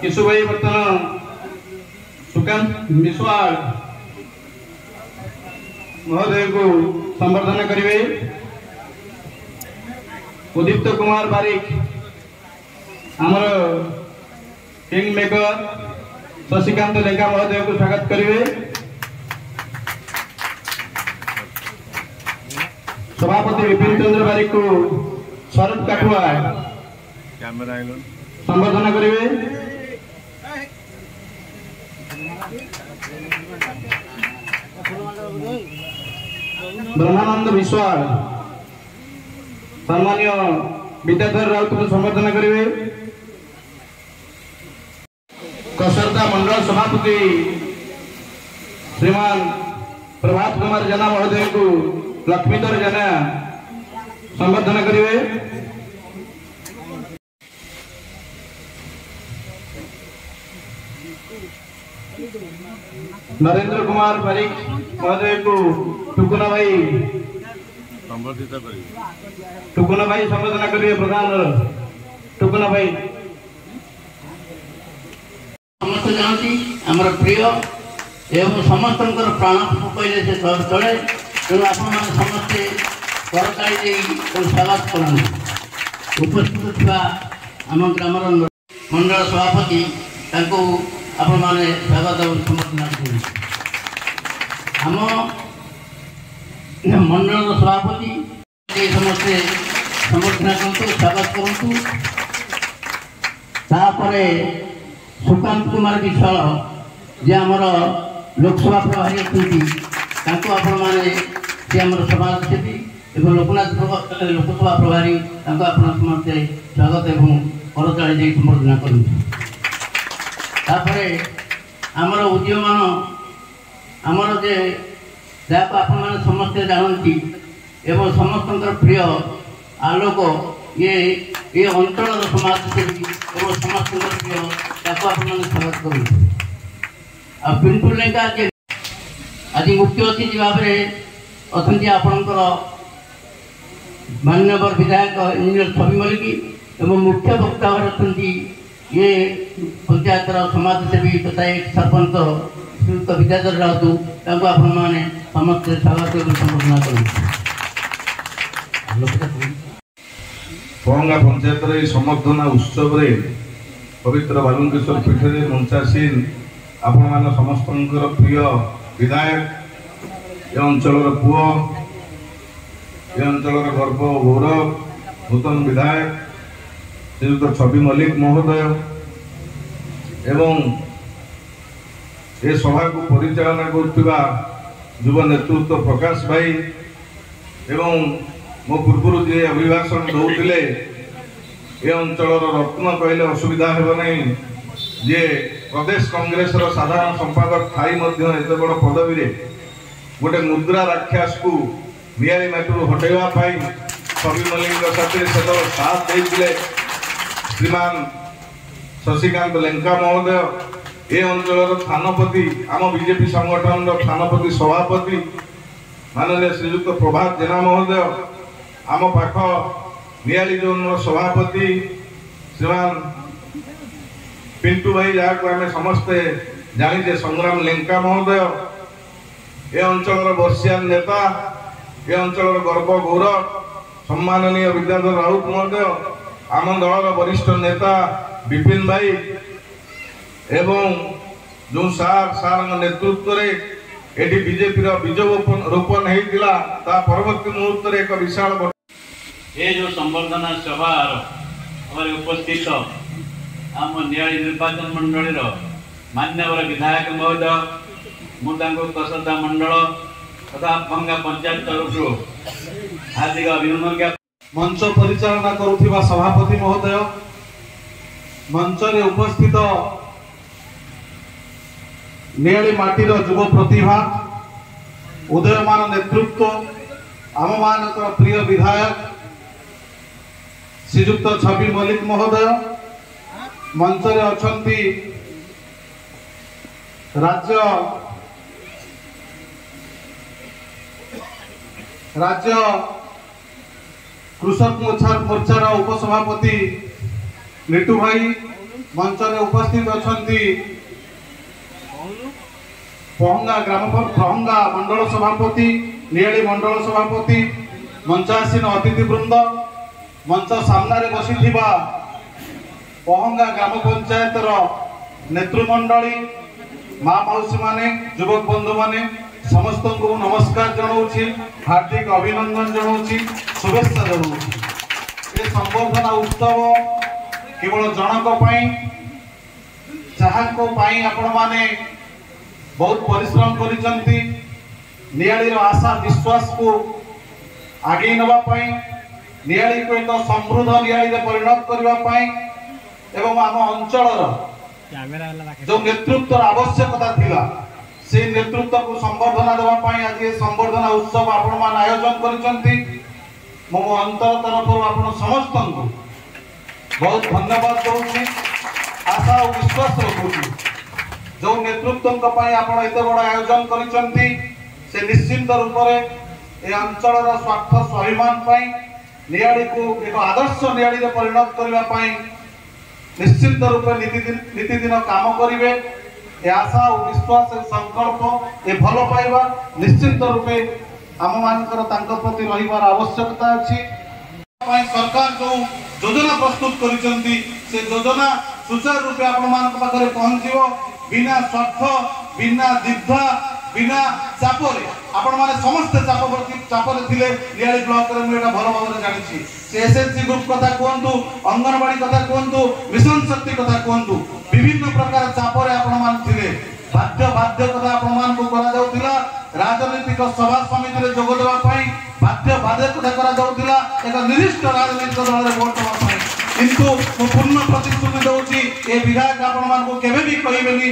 किशु भाई बर्तमान सुकांत विश्वाल महोदय को संबर्धना करेंगे। उदीप्त कुमार बारिक आमर किंग मेकर शशिकांत लेखा महोदय को स्वागत करेंगे। सभापति विपिन चंद्र बारिक को शरद काठुआ संबर्धना करेंगे। ब्रह्मानंद विश्वाल सम्मान्य विद्याधर राउत को संबर्धना करेंगे। कसरता मंडल सभापति श्रीमान प्रभात कुमार जना महोदय को लक्ष्मीधर जना संबर्धना करेंगे। नरेंद्र कुमार बारिक महोदय को टुकुना भाई संबोधना करिए। प्रधान टुकुना भाई समस्त जानती आमर प्रिय एवं समस्त प्राण कहले से चले तेणु आपण समस्ते करताली स्वागत करते। उपस्थित थी आम ग्रामर मंडल सभापति आपण मैंने स्वागत और संबर्धना करें। आम मंडल सभापति समस्ते संबर्धना करतु स्वागत करूँ। सुकांत कुमार विश्वाल जे आमर लोकसभा प्रभारी अच्छा आपण मैंने समाजसेवी एवं लोकनाथ लोकसभा प्रभारी समस्ते स्वागत और करताली संबर्धना करूँ। आमर उद्यमान आमर जे जहाँ आप समस्ते जानती एवं समस्त प्रिय आलोक ये अंचल समाजसेवी एवं समस्त प्रिय स्वागत करूँ। पिंटू लेंका आज मुख्य अतिथि भाव में अच्छा आपणकर मान्यवर विधायक इंजीनियर छवि मल्लिक एवं मुख्य वक्ता भाव ये पंचायत समाजसेवी तथा एक सरपंच श्रीयुक्त विद्याधर राउत आपण मैंने समस्त स्वागत और संबर्धना करूँ। पहंगा पंचायत संबर्धना उत्सव रे पवित्र बालुंकेश्वर पीठ में मंचासीन आपण मान समस्त प्रिय विधायक ए अंचल पुओ ए अंचल गर्व गौरव नूतन विधायक श्रीयुक्त छवि मल्लिक महोदय एवं ए सभा को परिचालना करुवा युव नेतृत्व प्रकाश भाई एवं मो पूर्व जे अभिभाषण दौले ए अंचल रत्न कहले असुविधा हेब नहीं जे प्रदेश कांग्रेस साधारण संपादक थाई एत बड़ पदवी रे गोटे मुद्रा राक्षस को नियारी माटी हटेवा छवि मल्लिक साथ देते श्रीमान शशिकांत लेंका महोदय ए अंचल थानपति आम बीजेपी संगठन थानपति सभापति माननीय श्रीयुक्त प्रभात जेना महोदय आम पाख नियाली जोन सभापति श्रीमान पिंटू भाई जहाँ को आम समस्ते जानीचे संग्राम लेंका महोदय ए अंचल बर्षियान नेता ए अंचल गर्व गौरव सम्माननीय विद्याधर राउत महोदय आम दल वरिष्ठ नेता विपिन भाई एवं जो सार नेतृत्व में ये बीजेपी बीज रोपण होता परवर्ती मुहूर्त एक विशाल ये जो संबर्धना सभा उपस्थित आम नियाली निर्वाचन मंडल मान्यवर विधायक महोदय मुझे कसरदा मंडल तथा पंगा पंचायत तरफ हार्दिक अभिनंदन। मंच परिचालना करुवा सभापति महोदय मंच रे उपस्थित नियाली माटीर युव प्रतिभा उदयमान नेतृत्व आम मान प्रिय विधायक श्रीयुक्त छवि मल्लिक महोदय मंच रे अछंती राज्य कृषक मोर्चार उपसभापति निटू भाई मंच में उपस्थित अच्छा पहंगा पहंगा मंडल सभापति नियाली मंडल सभापति मंचासीन अतिथि वृंद मंच सामने बसी पहंगा ग्राम पंचायत नेतृमंडली माँ मौसी माने युवक बंधु माने समस्त को नमस्कार जनाऊँगी हार्दिक अभिनंदन जनाऊँगी शुभेच्छा जनाऊँगी। ये संबर्धना उत्सव केवल जनक जहाँ आपण माने बहुत परिश्रम करिसंती नियाली आशा विश्वास को आगे नवाई नियाली को एक समृद्ध नियाली परिणत करने एवं आम अंचल जो नेतृत्व आवश्यकता थिला से नेतृत्व को संबर्धना देवाई आज ये संबर्धना उत्सव आपण मान आयोजन करिसंती मो अंतर तरफ आपण समस्त को बहुत धन्यवाद दूसरी आशा और विश्वास रखुची जो नेतृत्व आप एत बड़ आयोजन करिसंती से निश्चिंत रूप से अंचल स्वार्थ स्वाभिमान नियाली को एक आदर्श नियाली परिणत करने निश्चिंत रूप नीतिदिन काम करेंगे आशा और विश्वास संकल्प ये भल पाइबा निश्चिंत रूपे आम मानकर प्रति रहिबार आवश्यकता अच्छी सरकार जो योजना प्रस्तुत करिसंती से योजना सुचारू रूपे आपण मानक पाखरे पहुंचीबो बिना स्वार्थ बिना दीर्घा बिना चापरे आपण माने समस्त चापरे थिले नियाली ब्लॉक रे एटा भल भाव जानिछि से एसएससी ग्रुप कथा कहंतु अंगनवाड़ी कथा कहंतु मिशन शक्ति कथा कहंतु विभिन्न प्रकार चापरे आपण मान थिले बाध्य कथा आपण मान को करा जाउतिला राजनीतिक सभा समिति रे जोग देबा पई बाध्य कथा करा जाउतिला एक निर्दिष्ट राजनीतिक दल रे वोट देबा पई किंतु पूर्ण प्रतिश्रुति दउची ए विधायक आपण मान को केबे भी कहिबेनी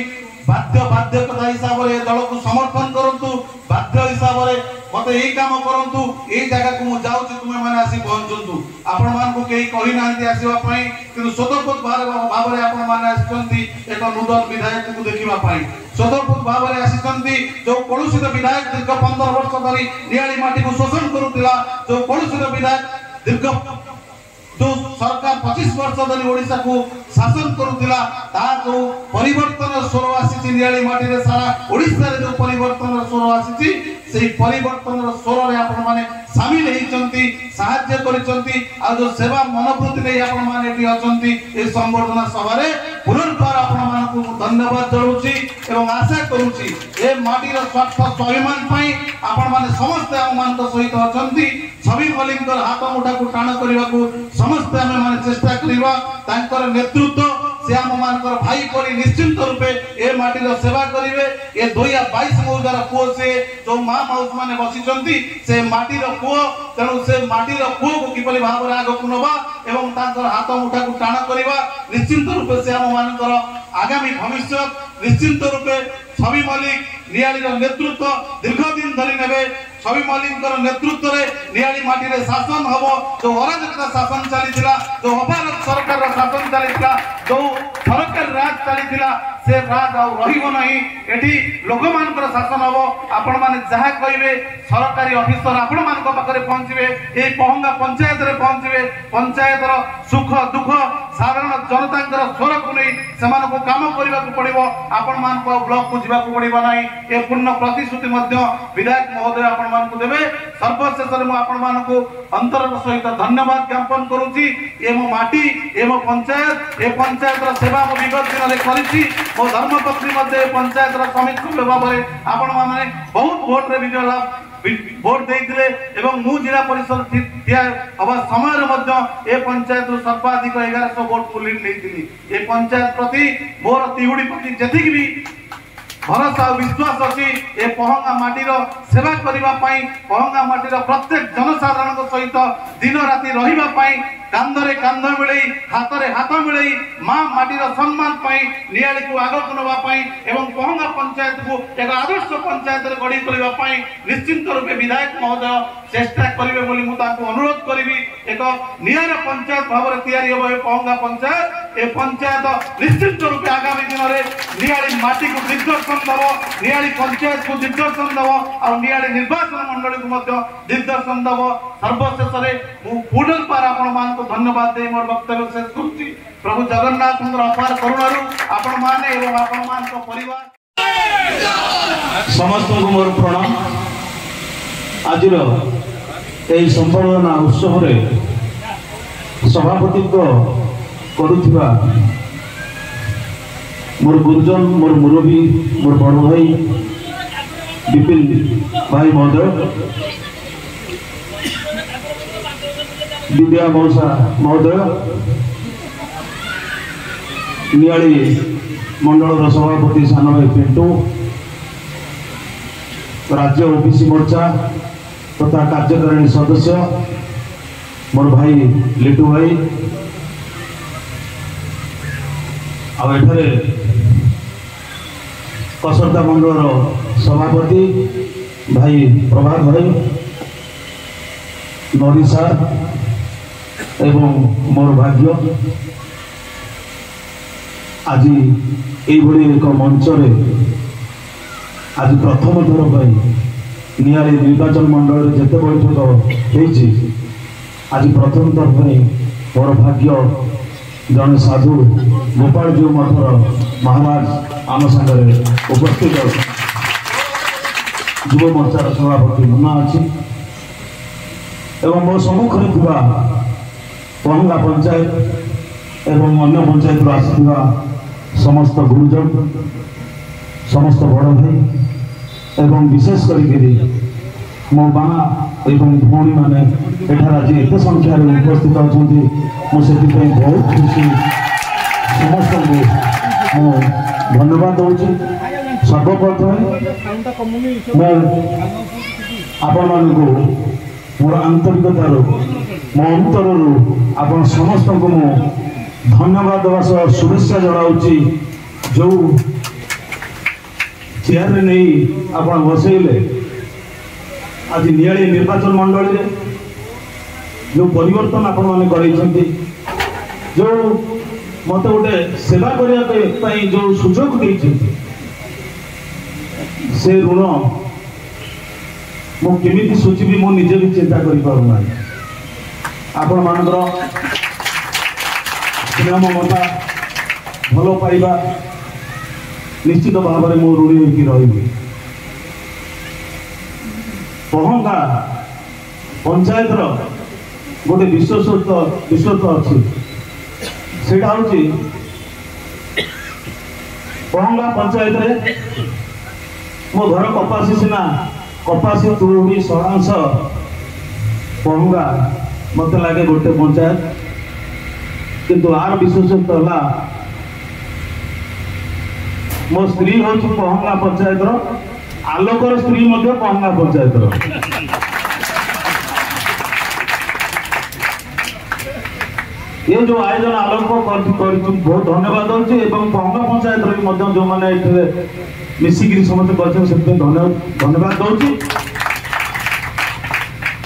बाध्य कथा हिसाब रे दल को समर्थन करंतु बाध्य हिसाब रे मते एई काम करंतु एई जगह को मु जाउची तुमे माने आसी पहुंचंतु आपण मान को केई कहि नांती आसीबा पई किंतु स्वतःपूत भाव रे आपण माने आछंती एक नूतन विधायक को देखिबा पई स्वतःपूत भाव रे आछंती जो कलुषित विधायक दीर्घ 15 वर्ष धरि नियाली माटी को शोषण करूतिला जो कलुषित विधायक दीर्घ जो सरकार 25 वर्ष धरि ओडिसा को शासन करूतिला ता जो परिवर्तन स्वर आसी नियाली माटी रे सारा ओडिसा रे जो परिवर्तन स्वर आसी से परिवर्तन स्वर रे आपण माने शामिल हेचंती सहाय्य करिसंती आ जो सेवा मनोवृत्ति नै आपण माने एठी अछंती ए संबर्धना सभा रे पुनर्बार आपण मान को धन्यवाद जणाउची एवं आशा करूची ए माटी रो स्वार्थ स्वाभिमान पई आपण माने समस्त हम मान को सहित अछंती सभी मलिंगर हाथ मुठा को टाण करबा को समस्त हम माने चेष्टा करबा तांकर नेतृत्व से हम मानकर भाई परी निश्चिंत रूपे ए माटी रो सेवा करिवे ए 2022 मौजार पुओ से जो मां माउस माने बसिचंती से माटी रो पुओ तेणु से माटी रो पुओ को किपरि भाव रे आगो नबा एवं तांकर हाथ मुठा को टाण करबा निश्चिंत रूपे से हम मानकर आगामी भविष्य निश्चिंत रूपे छवि मलिक नियाली रो नेतृत्व दीर्घ दिन धरि नेबे छवि मलिक नेतृत्व रे नियाली माटी रे शासन हबो जो अराजकता शासन चलीथिला जो अपारक सरकार रो शासन चलीथिला जो सरकार राज चलीथिला से राज आ रहिबो नाही एठी लोक मानकर शासन हबो आपण माने जहा कहिबे सरकारी ऑफिसर आपण मान को पाखरे पहुंचबे ए पहंगा पंचायत रे पहुंचबे पंचायत रो सुख दुख साधारण जनता स्वर को नहीं सेमान को काम करबा को पड़िबो आपण मान को ब्लॉक को जीवा को पड़िबो नाही ए पूर्ण प्रतिश्रुति मध्य विधायक महोदय आपण मान को देबे सर्वशेष रे आपण मान को अंतर सहित धन्यवाद ज्ञापन करूची ए मो माटी ए मो पंचायत ए पंचायत रो सेवा मो विगत दिन रे करिछि मो धर्मपत्नी मध्य पंचायत रो समिति भाबरे आपण माने बहुत वोट रे विजय लाभ वोट देइथिले एवं मु जिला परिषद थिया अब समय मध्य ए पंचायत सर्वाधिक 1100 वोट को लीड लेइथिली ए पंचायत प्रति मोर तिहुडी प्रति जथिक भी भरोसा विश्वास अछि ए पहंगा माटी रो सेवा करिबा पई पहंगा माटी रो प्रत्येक जनसाधारण को सहित दिन राति रहिबा पई कांधरे कांध मिलई हाथरे हाथ मिलई मां माटी रो सम्मान पई नियाली को आगो नबा पई एवं पहंगा पंचायत को एक आदर्श पंचायत रे गढी तोलिबा पई निश्चित रूपे विधायक महोदय चेष्टा करिवे बोली मु ताको अनुरोध करिवि एक नियारा पंचायत भाव रे तयारी होबे पहंगा पंचायत ए पंचायत निश्चित रूपे आगामी दिन रे नियाली माटी को दिग्दर्शन दबो नियाली पंचायत को दिग्दर्शन दबो और नियाली निर्वाचन मंडली को मध्य दिग्दर्शन दबो सर्वशेष रे मु पुनर्बार आपण मान को धन्यवाद दे मोर वक्तव्य शेष करूची। प्रभु जगन्नाथ अपार करुणार आपण माने एवं आपण मान परिवार समस्त को मोर प्रणाम। आज संबर्धना उत्सव सभापतित्व करुथिबा मोर गुरुजन मोर मुरबी मोर बड़ भाई विपिन भाई महोदय, विद्या मौसा महोदय, नियाली मंडल सभापति सान भाई पिंटू, राज्य ओबीसी मोर्चा तथा कार्यकारिणी सदस्य मोर भाई लिटू भाई, आठे कसरता मंडल सभापति भाई प्रभात भाई, नरी सार एवं मोर भाग्य आज यही एक मंच आज प्रथम थर पर नियाली निर्वाचन मंडल जिते बैठक होती आज प्रथम थर पर मोर भाग्य जन साधु गोपाल जीव मठर महाराज आम सागर उपस्थित युव मोर्चार सभापति मुन्ना अच्छी एवं मो सम्मुखें थी पहंगा पंचायत एवं अन्य पंचायत आसवा समस्त गुरुजन समस्त बड़ भाई एवं विशेष करी मो माँ एवं भौणी मैंने एठार आज एत संख्यार उपस्थित अच्छा मुझे बहुत खुशी समस्त को धन्यवाद दूँ। सर्वप्रथम आपण मान मोर आंतरिकतार मो अंतर आपण समस्त को मु धन्यवाद देवा सह शुभेच्छा जनाऊँगी। जो चेयर नहीं आप बसैले आज नियाली निर्वाचन मंडल जो परिवर्तन आपण मैंने कर जो मत गोटे सेवा करने जो सुजोग से ऋण मुझे सुझी मु निजे भी चिंता करना आपण मानकर स्नेह ममता भल पाइबा निश्चित भाव में मो ऋणी हो रही। पहंगा पंचायत गोटे विश्वस्त अच्छी से पहंगा पंचायत रे मो घर कपासी सीना कपासी तुरुड़ी सरांश पहंगा मत लगे गोटे पंचायत किंतु आर विशेषत्व है मो स्त्री हूँ पहंगा पंचायत आलोकर स्त्री पहंगा पंचायत ये जो आयोजन आलोक बहुत धन्यवाद दूसरी पहंगा पंचायत जो मैंने मिसिक समस्त कर धन्यवाद दूसरी।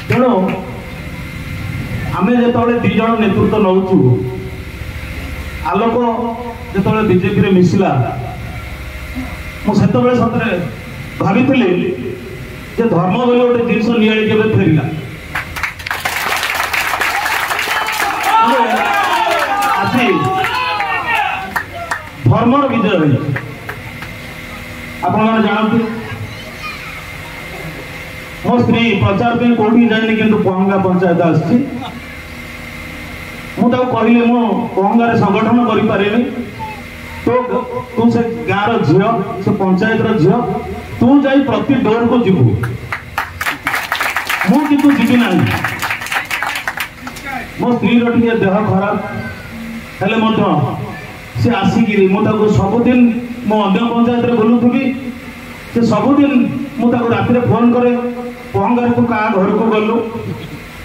तेणु आम जो दीज नेतृत्व नौ आलोक जो बीजेपी मिसिला मुझे सतरे भावी धर्म बोली गोटे जिनस नियाली के फेरला आज धर्मर विजय है। आप जानते मो स्त्री प्रचार पे कौटी जानी कि पहंगा पंचायत आसी मुझे कहली मु पहंगार संगठन करें तो तू से गाँव झील से पंचायत झील तू जा प्रति डोर को जीवु मुझे जीवी ना मो स्त्री टे देह खराब हेले सी आसिक सबुदिन मो अन्य पंचायत बुलूथी से सबुदिन मुझे राति फोन करे पहंगार तू क्या घर को गलु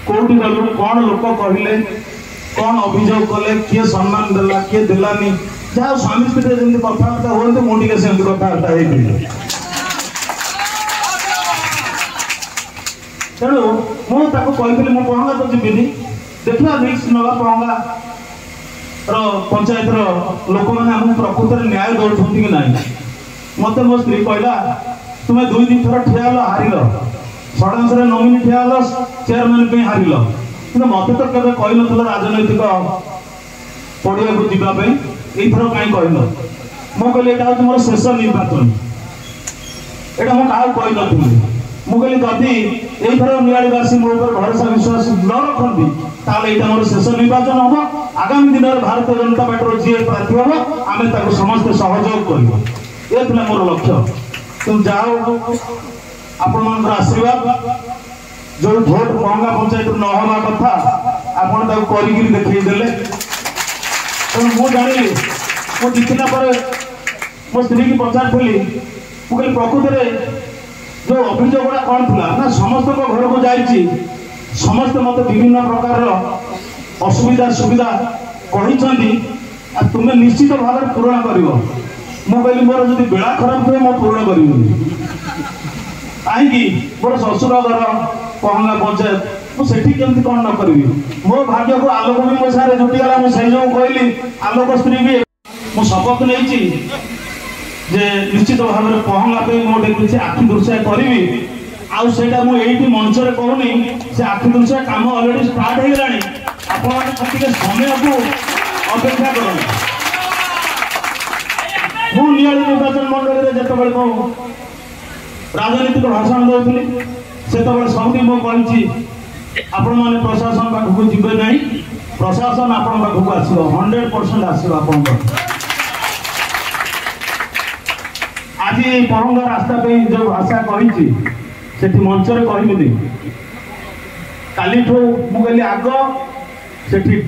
कौटी गलु कौन लोक कहले कौन अभियोग कले किए सम्मान देला किए देलानी जहाँ स्वामी स्त्री जमी कथबार्ता हूँ मुझे सेमती कथबार्ता तेणु मुझे कही मो पहंगा तो जीविनी देखा रिक्स ना पहंगा पंचायत लोक मैंने आम प्रकृत न्याय दौरान कि ना मत मो स्त्री कहला तुम्हें 2-3 थर ठिया हारिल षडांश नमिनी ठिया चेयरमैन हारिल कि मत तो केवे कही ना राजनैतिक पड़िया को जीवाई यथर कहीं कहल मु कहली यहाँ हूँ मोर शेष निर्वाचन यहाँ मुझे क्या कही मुझे जदि यथर नियालीवासी मो भरोसा विश्वास न रखती ताले यहाँ मोर शेष निर्वाचन हम आगामी दिन में भारतीय जनता पार्टी जी प्रार्थी हम आम समस्त सहयोग कर ये मोर लक्ष्य तुम जाओ आपण आशीर्वाद जो भोट महंगा पंचायत न हवा कथा आपण कर देखईदे तेणु मुझे जानी मु जीतला मो स्त्री की पचारि मुझे प्रकृत में जो अभियोग गुड़ा कौन था ना समस्त घर को जाइए समस्त मत विभिन्न प्रकार असुविधा सुविधा कही तुम्हें निश्चित भाव में पूरण कर मुझे मोर जो बेला खराब थे मुझे पूरण करी कहीं मोर शशुर घर पहंगा पंचायत मुझे केमती कौन न करी मो भाग्य को आलोक भी मो सारे जुटीगला मुझे जो कहली आलोक स्त्री भी मु शपथ नहीं जे निश्चित भाव में पहंगा पे मोटे किसी आखि दृश्य करी आईटा मुझे मंच में कहूनी से आखि दृश्य कम अलरेडी स्टार्ट हो गलानी आपके समय को अपेक्षा कर नियाली निर्वाचन मंडल में जो राजनीतिक भाषण दूसरी से सबुठ मुझे आपण मैंने प्रशासन पाखक जीवे ना प्रशासन आपण पाखक आसो 100% आसो आप आज पहंगा रास्ता पे जो भाषा कही मंच में कहनी काली मुझे आग से डस्ट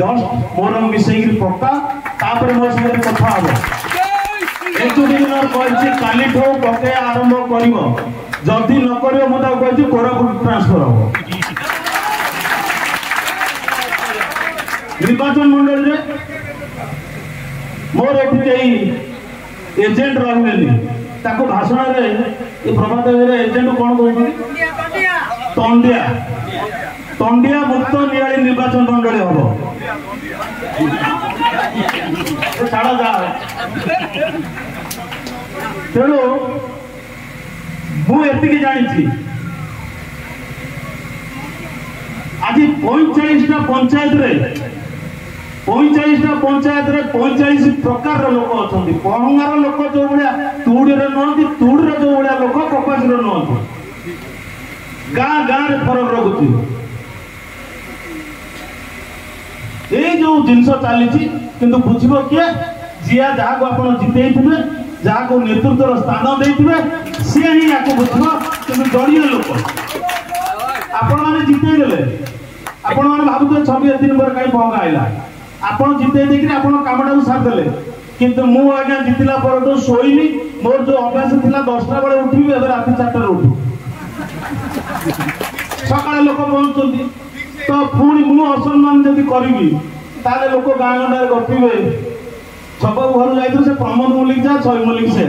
मोर मिसई पक्का तापर मो साथ कथा हम काली पके आरंभ कर जदि न कर मुझे कोरापुट ट्रांसफर हम निर्वाचन मंडल में मोर ये एजेंट रही भाषण में प्रभात एजेंट कौन कहते तंडिया मुक्त नियाली निर्वाचन मंडल हम छाड़ जा तेणु मुझे जानी आज 45टा पंचायत रे 45 प्रकार लोक अच्छा पहंगार लोक जो भाया तुड़ी नुहति तुड़ी जो भाया लोक कपास नुहति गाँ गाँ फरक रखुची ये जो जिनस चली किंतु बुझब किए जी जहाँ को आप जिते थे जहाँ को नेतृत्व स्थान देते सी ही या बुझब कि दलीय लोक आपण मैंने जितेदे आपण मैंने भावुए 26 दिन पर कहीं पहंगा आईला आपण जिते देखिए आप कमटा को सारदे किंतु मु आज्ञा जितला पर शोनी मोर जो अभ्यास था 10टा बेले उठी रात 4टार उठी सका लोक पहुँचती तो पुणी मु असम्मान जब करी ताले लोक गाँ गंडा गपे सब घर जाइए से प्रमोद मल्लिक जा छवि मल्लिक से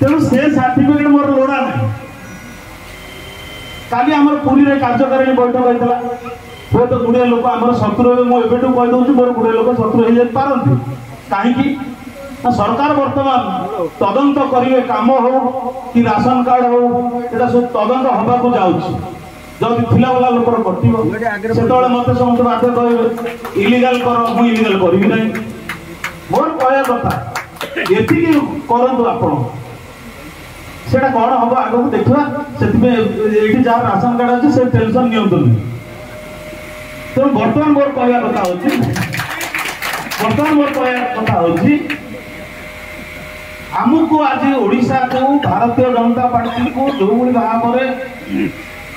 तेणु से सर्टिफिकेट मोर लोड़ा ना काली आम पुरी कार्यकारी बैठक होता हूँ तो गुड़े लोक आम शत्रु मुझे कहीदे मोर गुड़े लोक शत्रु हो पारती कहीं सरकार बर्तमान तदंत करेंगे काम हो कि राशन कार्ड हो ये सब तदंत हवा को जाऊँगी जब थिला वाला लोकर कटो से मत समस्त बाध्य कहे इलिगाल कर मुझे इलिगाल करी ना मोर कहया कथा ये करूँ आप कौन हम आग को देखा से जहाँ राशन कार्ड अच्छे से टेंशन नियंतु तेणु बर्तमान मोर कहया कथा हूँ आमको आज ओडिशा को भारतीय जनता पार्टी को जो भाव में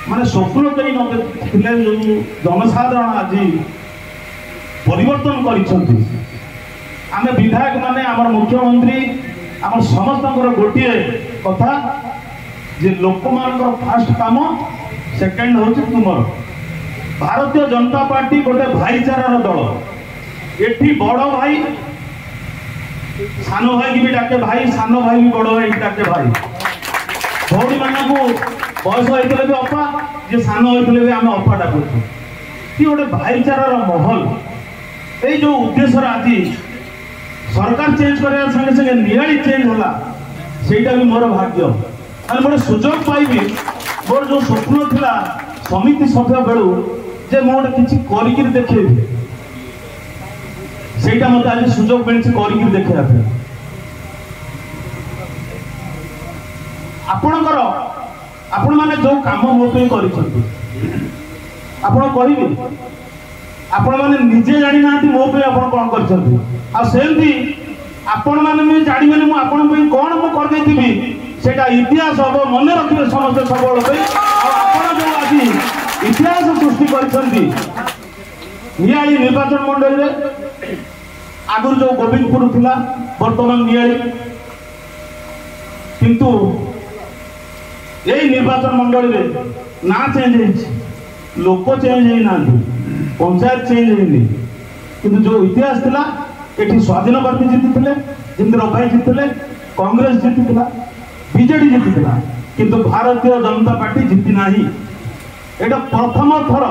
माने स्वप्न करी नथिले जो जनसाधारण आज परिवर्तन करिसंती आमे विधायक माने आमर मुख्यमंत्री आमर समस्त गोटे कथा जे लोक मान फास्ट काम सेकेंड होची तुमर भारतीय जनता पार्टी गोटे भाईचारार दल एठी बड़ भाई सान भाई की भी डाके भाई सान भाई भी बड़ भाई डाके भाई भौणी मान बयस होते भी अपा जे सान होते भी आम अपा डाकू कि गोटे भाईचारार महल ये जो उद्देश्य आज सरकार चेंज करने संगे संगे नियाली चेंज होला सेटा भी मोर भाग्य माने मोर सुजोग पाइबी मोर जो स्वप्न थिला समिति सभ्य बेलू जे मोटे किसी करिकिर देखेबी ସେଇଟା ମୋତେ ଆଜି ସୁଯୋଗ ମିଳିଛି କରିକି ଦେଖେଇବା ପାଇଁ। ଆପଣଙ୍କର ଆପଣମାନେ ଯେଉଁ କାମ ମୋ ପାଇଁ କରିଛନ୍ତି ଆପଣ କହିବେ, ଆପଣମାନେ ନିଜେ ଜାଣିନାହାନ୍ତି ମୋ ପାଇଁ ଆପଣ କ'ଣ କରିଛନ୍ତି। ଆଉ ସେମିତି ଆପଣମାନେ ବି ଜାଣିବେନି ମୁଁ ଆପଣଙ୍କ ପାଇଁ କ'ଣ ମୁଁ କରିଦେଇଥିବି, ସେଇଟା ଇତିହାସ ହବ, ମନେ ରଖିବେ ସମସ୍ତେ ସବୁବେଳେ ପାଇଁ। ଆଉ ଆପଣ ଯେଉଁ ଆଜି ଇତିହାସ ସୃଷ୍ଟି କରିଛନ୍ତି ନିଆଳି ନିର୍ବାଚନ ମଣ୍ଡଳୀରେ, ଆଗରୁ ଯେଉଁ ଗୋବିନ୍ଦପୁର ଥିଲା ବର୍ତ୍ତମାନ ନିଆଳି, କିନ୍ତୁ এই নির্বাচন মন্ডলীরে না চেঞ্জ হয়েছে, লোক চেঞ্জ হয়ে না, পঞ্চায়েত চেঞ্জ হয়নি, কিন্তু যে ইতিহাস লা এটি স্বাধীন প্রার্থী জিতিলে, যেমনি রফাই জিতিলে, কংগ্রেস জিতিলা, বিজেডি জিতিলা, কিন্তু ভারতীয় জনতা পার্টি জিতি না। এটা প্রথম থর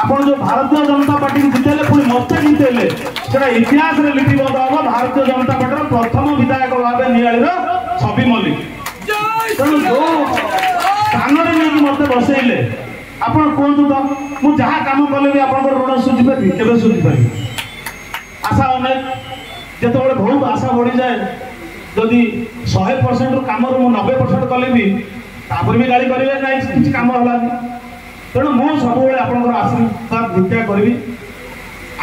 আপনার যে ভারতীয় জনতা পার্টি জিতেলে পুরী মতে জিতেলে, সেটা ইতিহাসে লিপিবদ্ধ হব ভারতীয় জনতা পার্টির প্রথম বিধায়ক ভাবে নিয়াড়ির ছবি মল্লিক। তেমন যে স্থাନରେ ନେଇକି ମୋତେ ବସେଇଲେ ଆପଣ କୁହନ୍ତୁ ତ, ମୁଁ ଯାହା କାମ କଲେ ବି ଆପଣଙ୍କର ଋଣ ସୁଝିପାରିବି, କେବେ ସୁଝିପାରିବି? ଆଶା ଅନେକ, ଯେତେବେଳେ ବହୁତ ଆଶା ବଢ଼ିଯାଏ, ଯଦି 100%ରୁ କାମରୁ ମୁଁ 90% କଲେ ବି ତାପରେ ବି ଗାଳି କରିବେ ନାହିଁ କିଛି କାମ ହେଲାନି। ତେଣୁ ମୁଁ ସବୁବେଳେ ଆପଣଙ୍କର ଆଶୀର୍ବାଦ ଭିକ୍ଷା କରିବି।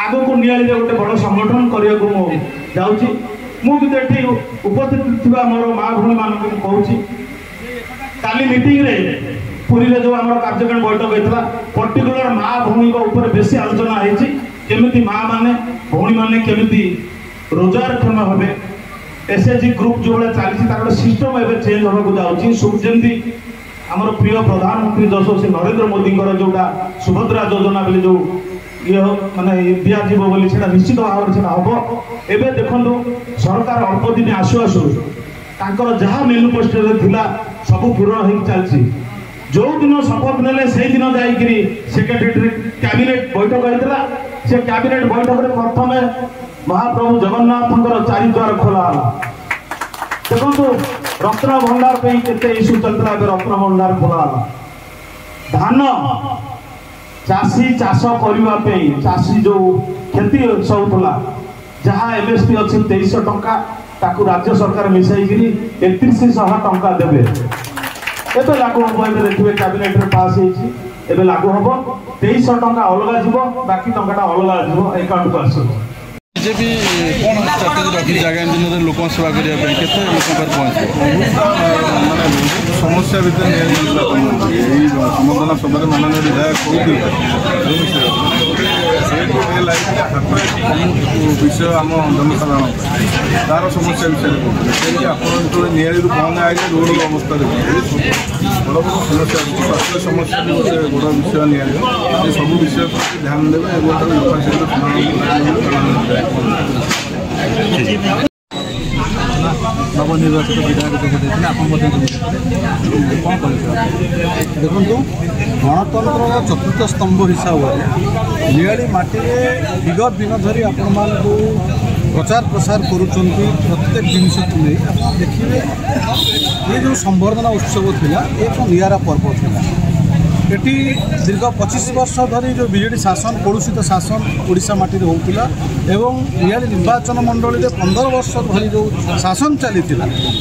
ଆଗକୁ ନିଆଳିରେ ଗୋଟେ ବଡ଼ ସଂଗଠନ କରିବାକୁ ମୁଁ ଯାଉଛି। ମୁଁ କିନ୍ତୁ ଏଠି ଉପସ୍ଥିତ ଥିବା ମୋର ମା ଭଉଣୀମାନଙ୍କୁ ମୁଁ କହୁଛି, କାଲି ମିଟିଂରେ ପୁରୀରେ ଯେଉଁ ଆମର କାର୍ଯ୍ୟକ୍ରମ ବୈଠକ ହେଇଥିଲା, ପର୍ଟିକୁଲାର ମା ଭଉଣୀଙ୍କ ଉପରେ ବେଶୀ ଆଲୋଚନା ହେଇଛି। କେମିତି ମା ମାନେ ଭଉଣୀ ମାନେ କେମିତି ରୋଜଗାରକ୍ଷମ ହେବେ, ଏସ୍ଏଚ୍ଜି ଗ୍ରୁପ୍ ଯେଉଁଭଳିଆ ଚାଲିଛି ତାର ଗୋଟେ ସିଷ୍ଟମ୍ ଏବେ ଚେଞ୍ଜ ହେବାକୁ ଯାଉଛି। ଯେମିତି ଆମର ପ୍ରିୟ ପ୍ରଧାନମନ୍ତ୍ରୀ ଯଶସ୍ୱୀ ନରେନ୍ଦ୍ର ମୋଦିଙ୍କର ଯେଉଁଟା ସୁଭଦ୍ରା ଯୋଜନା ବୋଲି ଯେଉଁ ମାନେ ଦିଆଯିବ ବୋଲି ସେଇଟା ନିଶ୍ଚିତ ଭାବରେ ସେଇଟା ହେବ। ଏବେ ଦେଖନ୍ତୁ ସରକାର ଅଳ୍ପ ଦିନ ଆସୁ ଆସୁ ତାଙ୍କର ଯାହା ମେନିଫେଷ୍ଟୋରେ ଥିଲା ସବୁ ପୂରଣ ହେଇକି ଚାଲିଛି। ଯେଉଁଦିନ ଶପଥ ନେଲେ ସେଇଦିନ ଯାଇକିରି ସେକ୍ରେଟାରୀ କ୍ୟାବିନେଟ୍ ବୈଠକ ହେଇଥିଲା। ସେ କ୍ୟାବିନେଟ୍ ବୈଠକରେ ପ୍ରଥମେ ମହାପ୍ରଭୁ ଜଗନ୍ନାଥଙ୍କର 4 ଦ୍ୱାର ଖୋଲା ହେଲା। ଦେଖନ୍ତୁ ରତ୍ନ ଭଣ୍ଡାର ପାଇଁ କେତେ ଇସ୍ୟୁ ଚାଲିଥିଲା, ଏବେ ରତ୍ନ ଭଣ୍ଡାର ଖୋଲା ହେଲା। ଧାନ ଚାଷୀ ଚାଷ କରିବା ପାଇଁ ଚାଷୀ ଯେଉଁ କ୍ଷତି ସହୁଥିଲା, ଯାହା MSP ଅଛି 2300 ଟଙ୍କା, ତାକୁ ରାଜ୍ୟ ସରକାର ମିଶାଇକିରି 3100 ଟଙ୍କା ଦେବେ। ଏବେ ଲାଗୁ ହେବ, ଏବେ ଦେଖିବେ କ୍ୟାବିନେଟ୍ରେ ପାସ୍ ହେଇଛି, ଏବେ ଲାଗୁ ହେବ। 2300 ଟଙ୍କା ଅଲଗା ଯିବ, ବାକି ଟଙ୍କାଟା ଅଲଗା ଯିବ ଆକାଉଣ୍ଟକୁ ଆସିବ। ବିଜେପି କ'ଣ ଷ୍ଟ୍ରାଟେଜି ରଖିଛି ଆଗାମୀ ଦିନରେ ଲୋକଙ୍କ ସେବା କରିବା ପାଇଁ, କେତେ ଲୋକଙ୍କ ପାଖରେ ପହଞ୍ଚିବ? ମାନେ ସମସ୍ୟା ଭିତରେ ଏଇ ସମ୍ବର୍ଦ୍ଧନା ସଭାରେ ମାନନୀୟ ବିଧାୟକ କହୁଥିଲେ ବିଷୟ ଆମ ଜନସାଧାରଣ ତାର ସମସ୍ୟା ବିଷୟରେ କହୁଥିଲେ। ସେମିତି ଆପଣ ଯେତେବେଳେ ନିଆଳିରୁ ପହଞ୍ଚା ଆଇଲେ ରୋଡ଼ର ଅବସ୍ଥା ଦେଖୁଥିଲେ, ବଡ଼ ବଡ଼ ସମସ୍ୟା ଅଛି, ସ୍ୱାସ୍ଥ୍ୟ ସମସ୍ୟା ବି ଗୋଟେ ବଡ଼ ବିଷୟ ନିଆଳିବ। ଏ ସବୁ ବିଷୟ ପ୍ରତି ଧ୍ୟାନ ଦେବେ ଏବଂ ତାକୁ ଯଥାଶୀଘ୍ର ସମାଧାନ ନବନିର୍ବାଚିତ ବିଧାୟକ ଯୋଗ ଦେଇଥିଲେ, ଆପଣ ମଧ୍ୟ ଯୋଗ ଦେଇଥିଲେ, କ'ଣ କହିବେ? ଦେଖନ୍ତୁ, ଗଣତନ୍ତ୍ରର ଚତୁର୍ଥ ସ୍ତମ୍ଭ ହିସାବରେ ନିଆଳି ମାଟିରେ ବିଗତ ଦିନ ଧରି ଆପଣମାନଙ୍କୁ ପ୍ରଚାର ପ୍ରସାର କରୁଛନ୍ତି ପ୍ରତ୍ୟେକ ଜିନିଷକୁ ନେଇ। ଆପଣ ଦେଖିବେ ଏ ଯେଉଁ ସମ୍ବର୍ଦ୍ଧନା ଉତ୍ସବ ଥିଲା, ଏ ଏକ ନିଆରା ପର୍ବ ଥିଲା। এটি দীর্ঘ 25 বর্ষ ধরে যে বিজেডি শাসন কলুষিত শাসন ওড়িশা মাটিরে হোলা এবং নিয়ালি নির্বাচন মণ্ডলীরে 15 বর্ষ ধরে যে শাসন চালি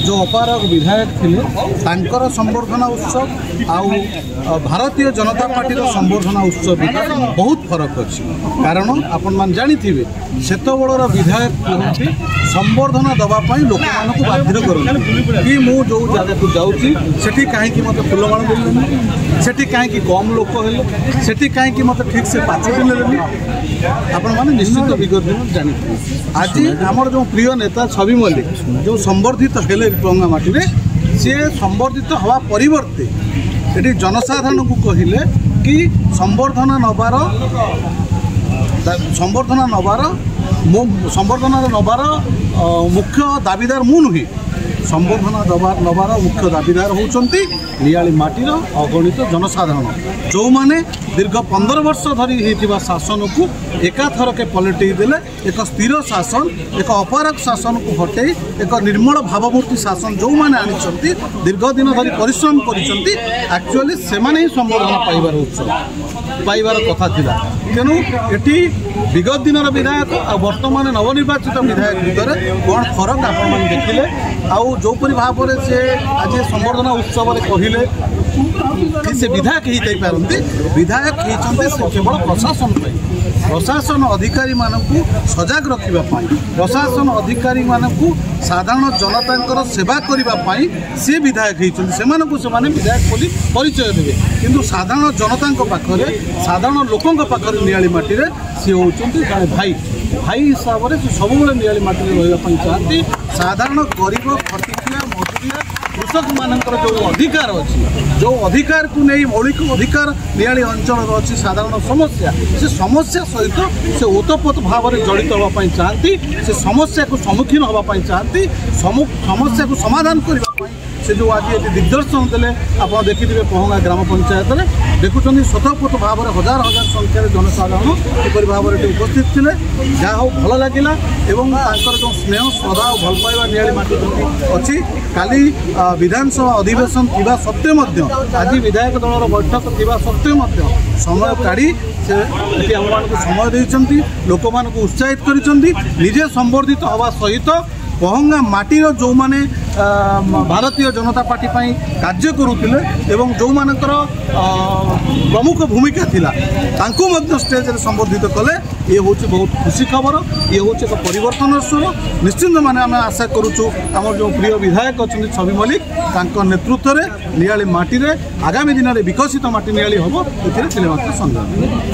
যে অপারক বিধায়ক লে তাঁর সম্বর্ধনা উৎসব আউ ভারতীয় জনতা পার্টির সম্বর্ধনা উৎসব বহুত ফরক অছি। কারণ আপন মান জানিথিবে সেতবেଳର বিধায়ক কুহতি সম্বর্ধনা দেওয়া লোক মানুষ বাধ্য করুন কি মু যে জায়গাକୁ যাচ্ছি সেটি কাহিঁকি মতো ফুলমাଳ দেলেনি, সেটি কাহিঁকি কম লোক হলে, সেটি কাহিঁকি মতো ঠিক সে পাচুটি নেলেনি। আপন মানে নিশ্চিত বিগত দিন জানিথিবে আজ আমার যে প্রিয় নেতা ছবি মল্লিক যে সম্বর্ধিত হেলে রিপঙ্গা মাটিরে সে সম্বর্ধিত হওয়া পরিবর্তে এটি জনসাধারণকে কহিলে কি সম্বর্ধনা নবার মুখ্য দাবিদার মু নুহে। সম্বর্ধনা নবার মুখ্য দাবিদার হচ্ছেন নিয়ালি মাটির অগণিত জনসাধারণ যে দীর্ঘ 15 বর্ষ ধরি হয়েছে শাসনকু একাথরকে পলটেই দেলে এক স্থির শাসন, এক অপারক শাসনকু হটাই এক নির্মল ভাবমূর্তি শাসন যে আনিছেন দীর্ঘদিন ধরি পরিশ্রম করেছেন। আকচুয়ালি সেমানে হি সম্বর্ধনা পাইবার উৎসব পাইবার কথা লা, तेणु एटी विगत दिन विधायक आ वर्तमान नवनिर्वाचित विधायक भितर कौन फरक आपण देखिले आउ जोपरी भाव में से आज संबर्धना उत्सव कहले कि से विधायक ही पारती विधायक होती से केवल प्रशासन अधिकारी मानकू सजग रखापी प्रशासन अधिकारी मानकू साधारण जनता सेवा करने सी विधायक होती विधायक बोली परिचय देवे किंतु साधारण जनता पाखरे साधारण लोकों पाखरे नियाली माटी रे सी होती जड़े भाई हिसाब से सब नियाली माटी रही चाहती साधारण गरीब खटिया मजूरिया कृषक मानकर जो अधिकार अच्छी जो अधिकार को नहीं मौलिक अधिकार नियाली अंचल अच्छी साधारण समस्या से समस्या सहित से ओतप्रोत भाव में जड़ित होगापी चाहती से समस्या को सम्मुखीन होगापी चाहती समस्या को समाधान करने से जो आज ये दिग्दर्शन देले आप देखिए पहंगा ग्राम पंचायत में देखुं स्वतःपूत भाव में हजार हजार संख्यार जनसाधारण किपर भाव में उपस्थित थे जहाँ हो भल लगे जो स्नेह श्रद्धा और भल पाइबा नियाली माटी अच्छी काली विधानसभा अधिवेशन थिबा सत्वे आज विधायक दलर बैठक थिबा सत्वे समय काढ़ी से आमको समय देइछंती लोक मान उत्साहित करिछंती निजे संबर्धित हवा सहित पहंगा माटीर जो माने भारतीय जनता पार्टी पाई कार्य करुले एवं जो मानकर प्रमुख भूमिका थिला तांको मध्य स्टेज रे संबोधित कले ये हूँ बहुत खुशी खबर ये हूँ एक परिवर्तन स्वर निश्चिंत माने आम आशा करुचु आम जो प्रिय विधायक अच्छा छवि मल्लिक तांको नेतृत्व में नियाली माटी रे आगामी दिन में विकसित माटी नियाली हम ए संदेह।